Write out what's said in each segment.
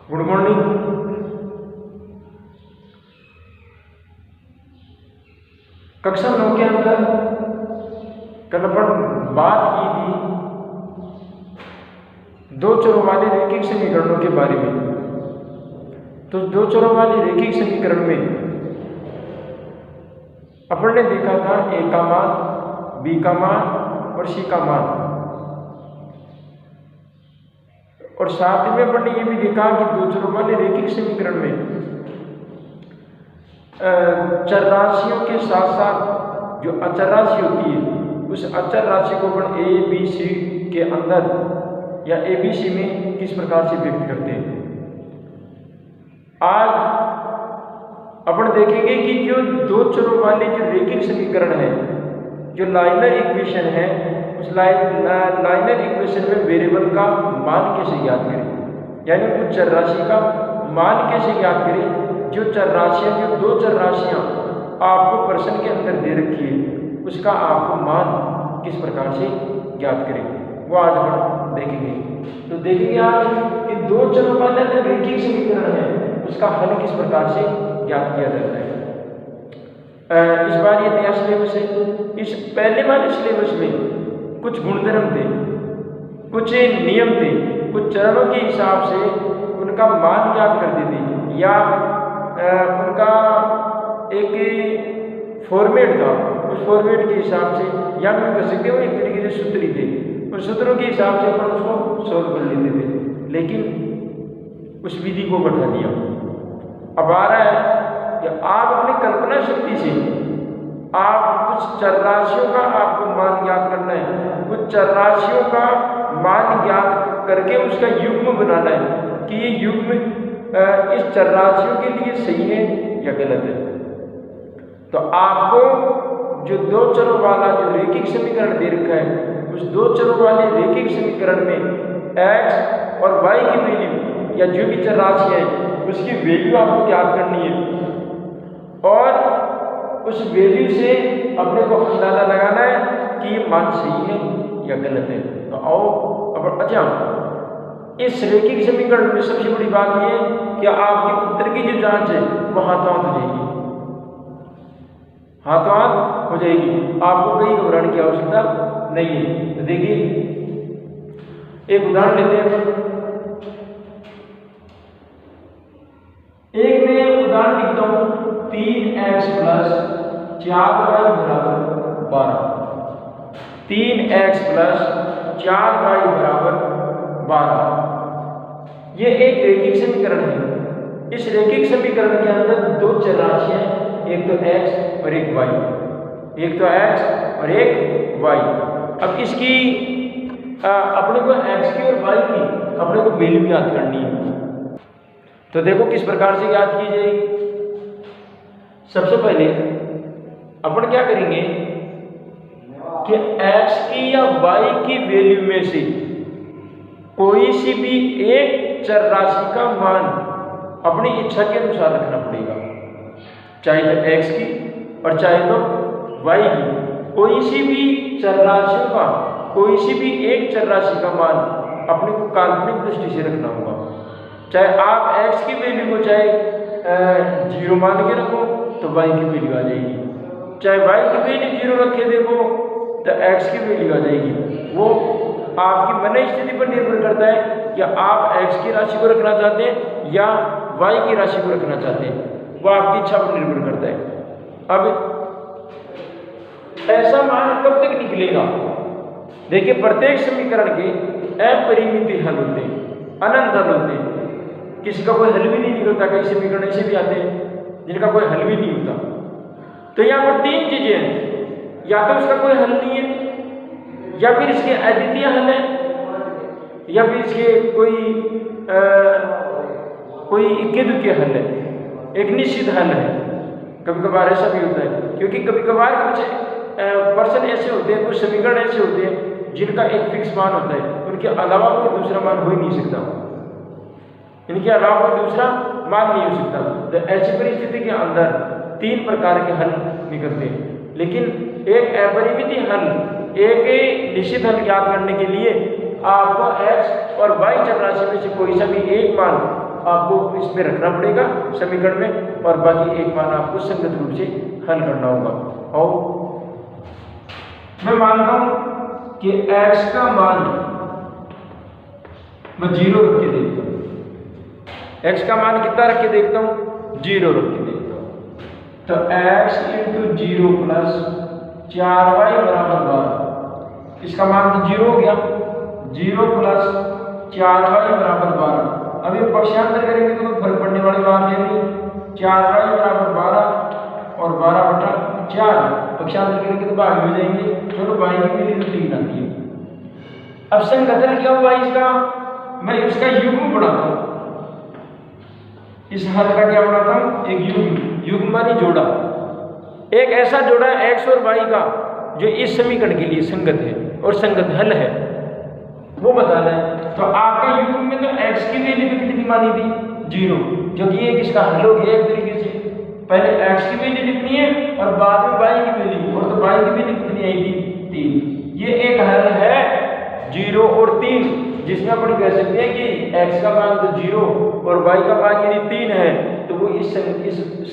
Good morning. कक्षा 9 के अंदर कल अपन बात की थी दो चरों वाले रैखिक समीकरणों के बारे में। तो दो चरों वाले रैखिक समीकरण में अपन ने देखा था ए का मान, बी का मान और सी का मान, और साथ में अपन ने ये भी देखा कि दो चरों वाले रैखिक समीकरण में चर राशियों के साथ साथ जो अचर राशि होती है उस अचर राशि को अपन ए बी सी के अंदर या ए बी सी में किस प्रकार से व्यक्त करते हैं। आज अपन देखेंगे कि जो दो चरों वाले जो रैखिक समीकरण है, जो लाइनर इक्वेशन है, उस लाइनर इक्वेशन में वेरिएबल का मान कैसे ज्ञात करें, यानी उस चर राशि का मान कैसे ज्ञात करें। जो चर राशियाँ, जो दो चर राशियाँ आपको प्रश्न के अंदर दे रखी है, उसका आपको मान किस प्रकार से ज्ञात करें, वो आज अपन देखेंगे। तो देखेंगे आज कि दो चरों वाला जो रैखिक समीकरण है उसका हल किस प्रकार से ज्ञात किया जाता है। इस बार ये नया सिलेबस है। इस पहले वाले सिलेबस में कुछ गुणधर्म थे, कुछ नियम थे, कुछ चरणों के हिसाब से उनका मान ज्ञात करते थे, या उनका एक फॉर्मेट था, उस फॉर्मेट के हिसाब से या फिर कर सकते हो एक तरीके से सूत्र थे, उन सूत्रों के हिसाब से अपन उसको सॉल्व कर लेते थे। लेकिन उस विधि को बढ़ा दिया। अब आ रहा है कि आप अपनी कल्पना शक्ति से आप कुछ चर राशियों का आपको मान ज्ञात करना है, कुछ चर राशियों का मान ज्ञात करके उसका युग्म बनाना है कि ये युग्म इस चर राशियों के लिए सही है या गलत है। तो आपको जो दो चरों वाला जो रैखिक समीकरण दे रखा है, उस दो चरों वाले रैखिक समीकरण में x और y की वैल्यू या जो भी चर राशि है उसकी वैल्यू आपको ज्ञात करनी है, और उस वैल्यू से अपने को अंदाजा लगाना है कि ये मान सही है या गलत है। तो आओ अब अच्छा, इस रैखिक समीकरण में सबसे बड़ी बात यह है कि आपके उत्तर की जो जांच है वो हाथों हाथ हो जाएगी, हाथों हाथ हो जाएगी, आपको कहीं घबराने की आवश्यकता नहीं है। तो देखिए एक उदाहरण लेते हैं। एक मैं उदाहरण लिखता हूं 3x प्लस 4y बराबर 12। 3x प्लस 4y बराबर 12 ये एक रैखिक समीकरण है। इस रैखिक समीकरण के अंदर दो चर राशियां हैं, एक तो x और एक y, एक तो x और एक y। अब इसकी अपने को x की और y की अपने को वैल्यू ज्ञात करनी है। तो देखो किस प्रकार से ज्ञात की जाएगी। सबसे पहले अपन क्या करेंगे कि x की या y की वैल्यू में से कोई सी भी एक चर राशि का मान अपनी इच्छा के अनुसार रखना पड़ेगा, चाहे तो x की और चाहे तो y की। कोई सी भी चर राशियों का, कोई सी भी एक चर राशि का मान अपने को काल्पनिक दृष्टि से रखना होगा। चाहे आप x की वैल्यू को चाहे 0 मान के रखो तो y की वैल्यू आ जाएगी, चाहे y की वैल्यू 0 रखे देखो तो x की वैल्यू आ जाएगी। वो आपकी मन स्थिति पर निर्भर करता है कि आप x की राशि को रखना चाहते हैं या y की राशि को रखना चाहते हैं, वो आपकी इच्छा पर निर्भर करता है। अब ऐसा मान कब तक निकलेगा। देखिए प्रत्येक समीकरण के अपरिमित हल होते हैं, अनंत हल होते हैं, किसी का कोई हल भी नहीं निकलता। कई समीकरण ऐसे भी आते हैं जिनका कोई हल भी नहीं होता। तो यहाँ पर तीन चीजें हैं, या तो उसका कोई हल नहीं है, या फिर इसके अद्वितीय हल है, या फिर इसके कोई इक्के दुक्के हल है, एक निश्चित हल है। कभी कभार ऐसा भी होता है, क्योंकि कभी कभार कुछ पर्सन ऐसे होते हैं, कुछ समीकरण ऐसे होते हैं जिनका एक फिक्स मान होता है, उनके अलावा कोई दूसरा मान हो ही नहीं सकता, इनके अलावा कोई दूसरा मान नहीं हो सकता। तो ऐसी परिस्थिति के अंदर तीन प्रकार के हल निकलते हैं। लेकिन एक अपरिमित हल, एक निश्चित हल ज्ञात करने के लिए आपको x और y चर राशि में से कोई सा भी एक मान आपको इसमें रखना पड़ेगा समीकरण में, और बाकी एक मान आपको संगत रूप से हल करना होगा। और मैं मानता हूं कि x का मान मैं 0 रख के देखता हूं। x का मान कितना रख के देखता हूं? 0 रख के देखता हूं। तो x इंटू 0 प्लस 4y बराबर 12, इसका मान तो 0 हो गया। 0 प्लस 4y बराबर 12। अब ये पक्षांतर करेंगे तो कोई फर्क पड़ने वाली बात है नहीं। 4y बराबर 12 और 12/4 पक्षांतर करेंगे तो भाग हो जाएंगे। चलो y की वैल्यू तो 3 आती है। अब संगठन क्या हुआ इसका? मैं इसका युग्म बढ़ाता हूं। इस हल का क्या बढ़ाता हूं? एक युग्म मानी जोड़ा, एक ऐसा जोड़ा x और y का जो इस समीकरण के लिए संगत है और संगत हल है, वो बताना है। तो आपका युग्म में तो x की वैल्यू तो कितनी मानी थी? 0, जो कि एक इसका हल हो गया एक तरीके से। पहले x की वैल्यू लिखनी है और बाद में y की वैल्यू, और तो y की वैल्यू कितनी आएगी? 3। ये एक हल है 0 और 3, जिसमें अपन कह सकते हैं कि x का मान तो 0 और y का मान यदि 3 है तो वो इस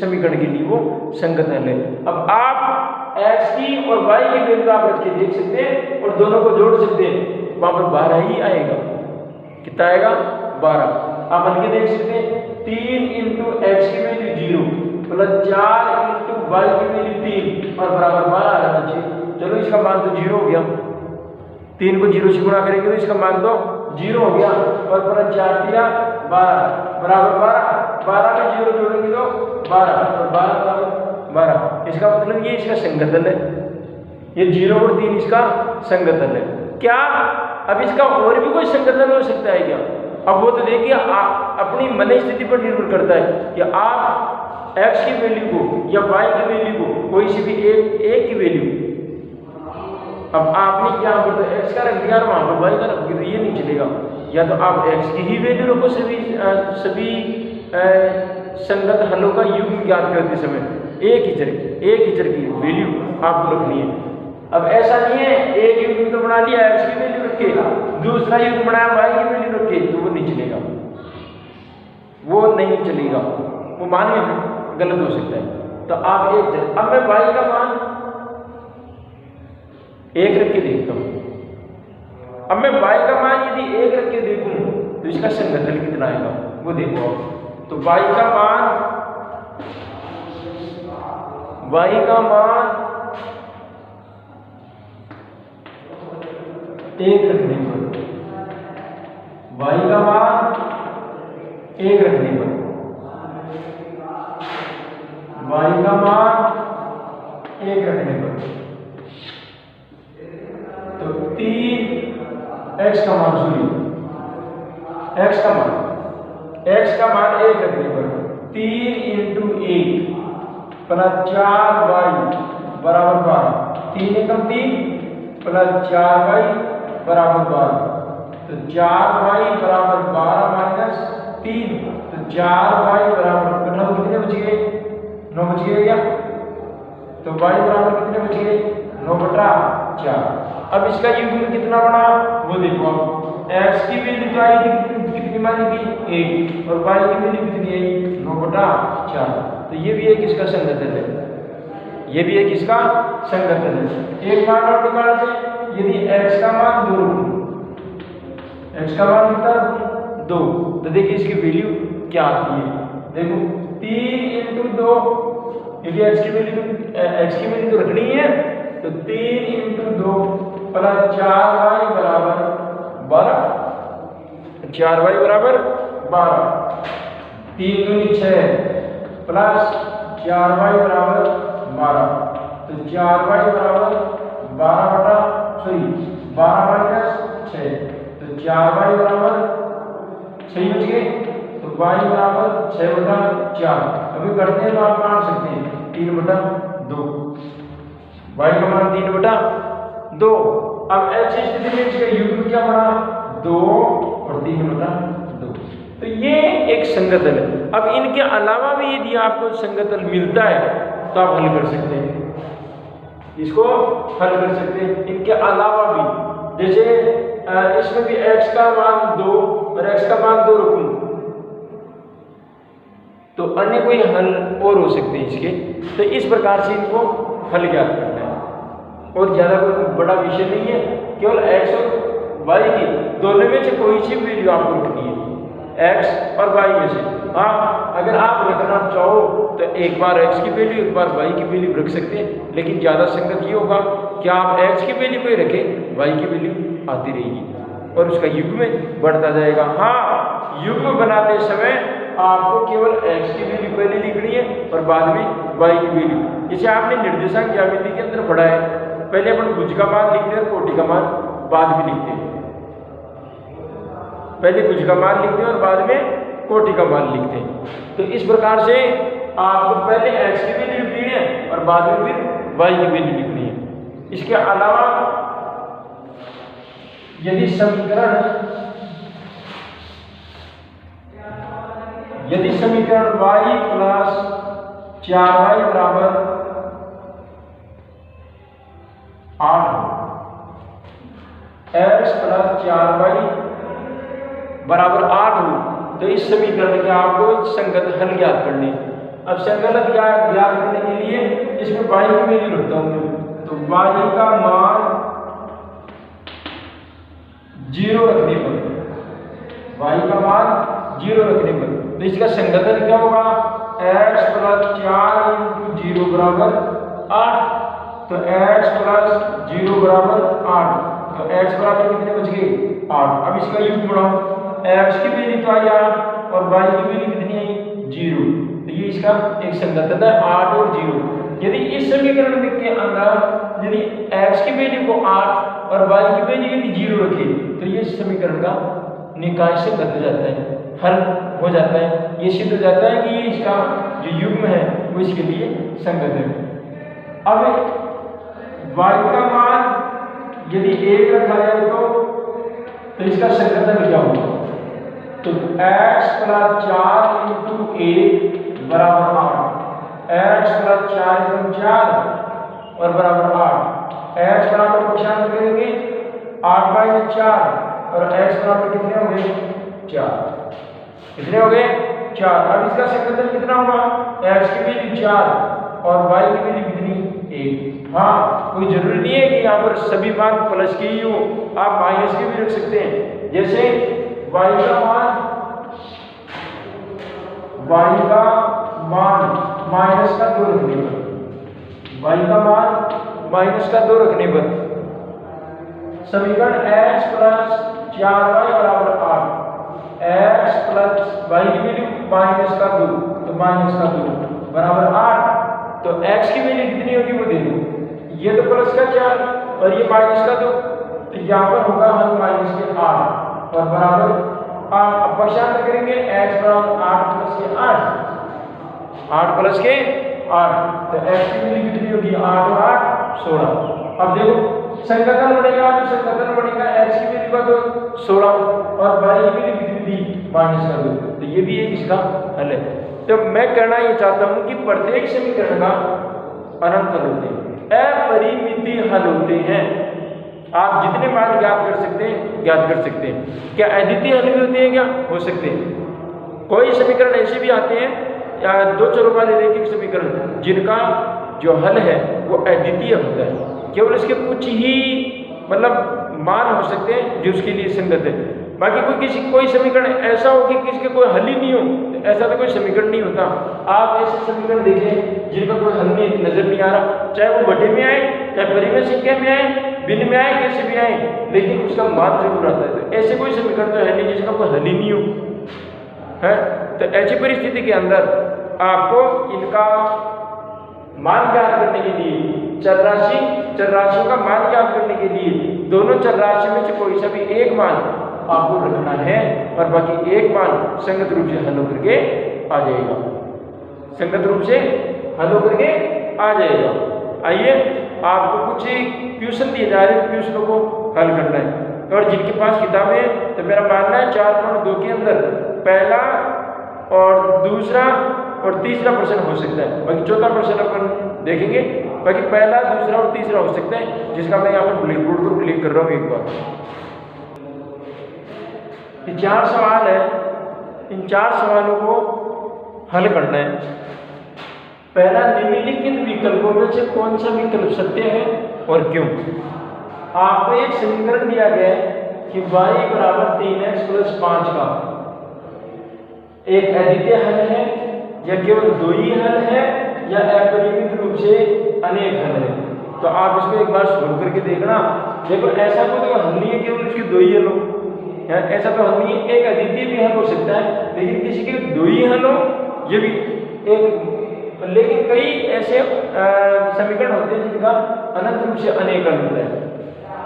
समीकरण के लिए वो संगत हल है। अब आप x की और y की वैल्यू आप रख के देख सकते हैं और दोनों को जोड़ सकते हैं, वहां पर 12 ही आएगा। कितना आएगा? 12। आप हल के देख सकते हैं 3 इंटू x की वैल्यू 0 प्लस 4 इंटू y की वैल्यू 3 और बराबर 12 आ जाना चाहिए। चलो इसका मान तो 0 हो गया। 3 को 0 से गुणा करेंगे तो इसका मान तो 0 हो गया, और प्लस 4 3 12 बराबर 12 में 0 जोड़ेंगे तो 12 और 12 बराबर 12। इसका मतलब ये इसका संगत हल है। ये 0 और 3 इसका संगत हल है। क्या अब इसका और भी कोई संगत हल हो सकता है क्या? अब वो तो देखिए अपनी मन स्थिति पर निर्भर करता है कि आप x की वैल्यू को या y की वैल्यू को कोई सी भी एक की वैल्यू, अब आपने क्या बोलते हैं x का रख दिया और वहां पर y का रख दिया, तो ये नहीं चलेगा। या तो आप x की ही वैल्यू रखो सभी संगत हलों का युग्म ज्ञात करते समय एक ही चर की वैल्यू आपको रखनी है। अब ऐसा नहीं है एक युग्म तो बना लिया x की वैल्यू रख के, दूसरा युग्म बनाया y की वैल्यू रख के, तो वो नहीं चलेगा, वो नहीं चलेगा, वो मान में गलत हो सकता है। तो आप एक चर, अब मैं y का मान 1 रख के देखता हूं। अब मैं y का मान यदि 1 रख के देखूं तो इसका संगत हल कितना आएगा वो देखो। तो y का मान 1 रखने पर, y का मान 1 रखने पर, y का मान 1 रखने पर, तो 3 x का मान x का मान 1 रखने पर 3 इंटू 1 प्लस 4y बराबर 12, 3 एकम 3 प्लस 4y बराबर 12, तो 4y बराबर 12 माइनस 3, तो 4y बराबर 9 कितने बच गए? 9 बच गए क्या? तो y बराबर कितने बच गए? 9/4। अब इसका युग्म कितना बना वो देखो। x की वैल्यू तो आई थी कितनी मानी थी? 1, और y की वैल्यू कितनी आई? 9/4। तो ये भी एक इसका संगत हल है, ये भी एक इसका संगत हल है। एक मान और निकालते हैं। यदि x का मान 2 x का मान कितना? 2, तो देखिए इसकी वैल्यू क्या आती है। देखो 3 इंटू 2, यदि x की वैल्यू तो रखनी है, तो 3 इंटू 2 प्लस 4y बराबर 12, 4y बराबर 12, 3 दूनी 6 प्लस 4y बराबर 12, तो 4y बराबर 12 माइनस 6, तो 4y बराबर 6 बच गए, तो y बराबर 6/4। अभी करते हैं तो आप मान सकते हैं 3/2, y का मान 3/2। अब ऐसी स्थिति में इसका युग्म क्या बना? 2 और 3/2। तो ये एक संगत हल है। अब इनके अलावा भी यदि आपको संगत हल मिलता है तो आप हल कर सकते हैं, इसको हल कर सकते हैं। इनके अलावा भी जैसे इसमें भी x का मान 2 और x का मान 2 रखूं तो अन्य कोई हल और हो सकते हैं इसके। तो इस प्रकार से इनको हल ज्ञात करना है और ज़्यादा कोई बड़ा विषय नहीं है, केवल x और y की दोनों में से कोई सी वैल्यू आपको रखनी है, x और y में से। हाँ, अगर आप रखना चाहो तो एक बार x की वैल्यू एक बार y की वैल्यू रख सकते हैं, लेकिन ज़्यादा संगत ये होगा कि आप x की वैल्यू को ही रखें, y की वैल्यू आती रहेगी और उसका युग्म बढ़ता जाएगा। हाँ, युग्म बनाते समय आपको केवल x की वैल्यू पहले लिखनी है और बाद में y की वैल्यू। जैसे आपने निर्देशांक ज्यामिति के अंदर पढ़ा है, पहले अपन भुज का मान लिखते हैं, कोटि का मान बाद में लिखते हैं। पहले भुज का मान लिखते हैं और बाद में कोटि का मान लिखते हैं। तो इस प्रकार से आपको पहले x की वैल्यू लिखनी है और बाद में फिर y की वैल्यू लिखनी है। इसके अलावा यदि समीकरण y प्लस 4y बराबर 8 हो, x प्लस 4y बराबर 8 हो, तो इस समीकरण के आपको संगत हल ज्ञात करने। अब संगत हल ज्ञात करने के लिए इसमें y की वैल्यू रखता हूं मैं, तो y का मान 0 रखने पर, y का मान 0 रखने पर तो इसका संगत हल क्या होगा, x प्लस 4 इंटू 0 बराबर 8। तो x प्लस 0 बराबर 8, तो x बराबर कितने बच गए 8। अब इसका युग्म बढ़ाओ, x की वैल्यू तो आई 8 और y की वैल्यू कितनी आई 0, तो ये इसका एक संगत है 8 और 0। यदि इस समीकरण के अंदर यदि x की वैल्यू को 8 और y की वैल्यू यदि 0 रखे तो ये समीकरण का निकाय से बदल जाता है, हल हो जाता है। ये सिद्ध हो जाता है कि ये इसका जो युग्म है वो इसके लिए संगत है। अब y का मान यदि 1 रखा जाए तो इसका संगत हल क्या होगा, तो x प्लस 4 इंटू 1 बराबर 8, x प्लस 4 इंटू 4 और बराबर 8, x बराबर पक्षांतर करेंगे 8 माइनस 4 और x बराबर कितने हो गए 4, कितने हो गए 4। अब इसका संगत हल कितना होगा, x की वैल्यू 4 और y की वैल्यू कितनी 1। हाँ, कोई जरूरी नहीं है कि यहाँ पर सभी मान प्लस के ही हो, आप माइनस के भी रख सकते हैं। जैसे y का मान माइनस का 2 रखने पर, y का मान माइनस का 2 रखने पर समीकरण x प्लस 4y बराबर 8, x प्लस y की वैल्यू माइनस का 2 तो माइनस का 2 बराबर 8। तो x की वैल्यू कितनी होगी वो दे दो, ये तो प्लस का 4 और ये माइनस का 2, तो यहाँ पर होगा हल माइनस के 8 और बराबर 8। अब पक्षांतर करेंगे x बराबर 8 प्लस के 8 प्लस के 8, तो x की वैल्यू कितनी होगी 8 और 8 16। अब देखो संगत हल बढ़ेगा, तो संगत हल बढ़ेगा x की वैल्यू का तो 16 और y की वैल्यू कितनी थी माइनस का 2, तो ये भी एक इसका हल है। तो मैं कहना ये चाहता हूं कि प्रत्येक समीकरण का अनंत हल होते हैं, अपरिमित हल होते हैं। आप जितने मान ज्ञात कर सकते हैं ज्ञात कर सकते हैं। क्या अद्वितीय हल भी होते हैं, क्या हो सकते हैं। कोई समीकरण ऐसे भी आते हैं या 2 चरों वाले रैखिक समीकरण जिनका जो हल है वो अद्वितीय होता है, केवल इसके कुछ ही मतलब मान हो सकते हैं जो उसके लिए संगत है। बाकी कोई समीकरण ऐसा हो कि किसके कोई हल ही नहीं हो, तो ऐसा तो कोई समीकरण नहीं होता। आप ऐसे समीकरण देखें जिनका कोई हल नहीं नजर नहीं आ रहा, चाहे वो बटे में आए, चाहे परिमेय संख्या में आए, भिन्न में आए, कैसे भी आए, लेकिन उसका मान जरूर आता है। तो ऐसे कोई समीकरण तो है नहीं जिसका कोई हल ही नहीं हो, है। तो ऐसी परिस्थिति के अंदर आपको इनका मान ज्ञात करने के लिए चर राशियों का मान ज्ञात करने के लिए दोनों चर राशि में से कोई सा भी एक मान आपको रखना है और बाकी एक मान संगत रूप से हल होकर के आ जाएगा, संगत रूप से हल होकर के आ जाएगा। आइए आपको कुछ क्वेश्चन दिए जा रहे हैं, क्वेश्चनों को हल करना है और जिनके पास किताबें हैं तो मेरा मानना है 4.2 के अंदर पहला और दूसरा और तीसरा प्रश्न हो सकता है, बाकी चौथा प्रश्न अपन देखेंगे। बाकी पहला, दूसरा और तीसरा हो सकता है, जिसका मैं यहाँ पर ब्लैक बोर्ड पर क्लिक कर रहा हूँ एक बार। ये 4 सवाल है, इन 4 सवालों को हल करना है। पहला, निम्नलिखित विकल्पों में से कौन सा विकल्प सत्य है और क्यों। आपको एक समीकरण दिया गया है कि y बराबर 3x + 5 का एक अद्वितीय हल है या केवल 2 ही हल है या अपरिमित रूप से अनेक हल है। तो आप इसको एक बार सोल्व करके देखना। देखो ऐसा कोई हल नहीं है केवल इसके 2 ही हल हो, ऐसा तो हल नहीं है। एक अद्वितीय भी हल हो सकता है, लेकिन किसी के 2 ही हल हो, ये भी एक, लेकिन कई ऐसे समीकरण होते हैं जिनका अनंत रूप से अनेक हल होता है।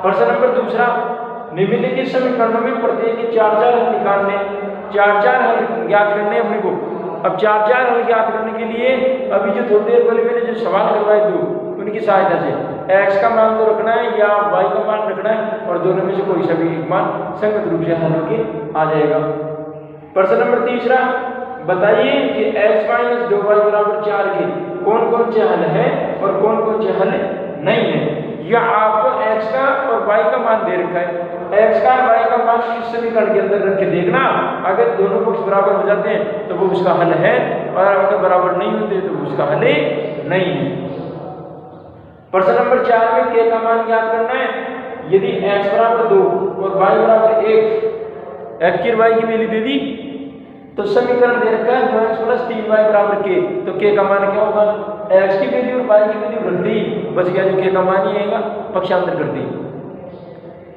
प्रश्न नंबर दूसरा, निम्नलिखित समीकरणों में प्रत्येक के 4-4 हल निकालने, 4-4 हल ज्ञात करने अपने को। अब 4-4 हल ज्ञात करने के लिए अभी जो थोड़ी देर पहले मैंने जो सवाल करवाए दो, उनकी सहायता से x का मान तो रखना है या y का मान रखना है, और दोनों में से कोई सा भी एक मान संगत रूप से हल होके आ जाएगा। प्रश्न नंबर तीसरा, बताइए कि x - 2y = 4 के कौन कौन से हल है और कौन कौन से हल नहीं है। या आपको x का और y का मान दे रखा है, x का और y का मान इस समीकरण के अंदर रख के देखना। अगर दोनों पक्ष बराबर हो जाते हैं तो वो उसका हल है, और अगर बराबर नहीं होते तो उसका हल नहीं है। प्रश्न नंबर 4 में k का मान ज्ञात करना है। यदि x बराबर 2 और y बराबर 1, x की y की वैल्यू दे दी, तो समीकरण दे रखा है 2x + 3y = k। तो k का मान क्या होगा, x की वैल्यू और y की वैल्यू रख दी, बच गया जो k का मान ही आएगा, पक्षांतर कर दी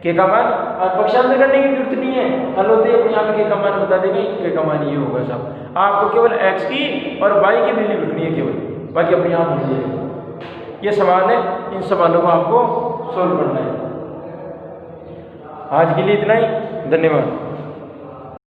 k का मान। और पक्षांतर करने की जरूरत नहीं है, हल होते अपने आप k का मान बता देगा, k का मान ये होगा साहब। आपको केवल x की और y की वैल्यू रखनी है केवल, बाकी अपने आप मिल जाएगा। ये सवाल है, इन सवालों को आपको सोल्व करना है। आज के लिए इतना ही, धन्यवाद।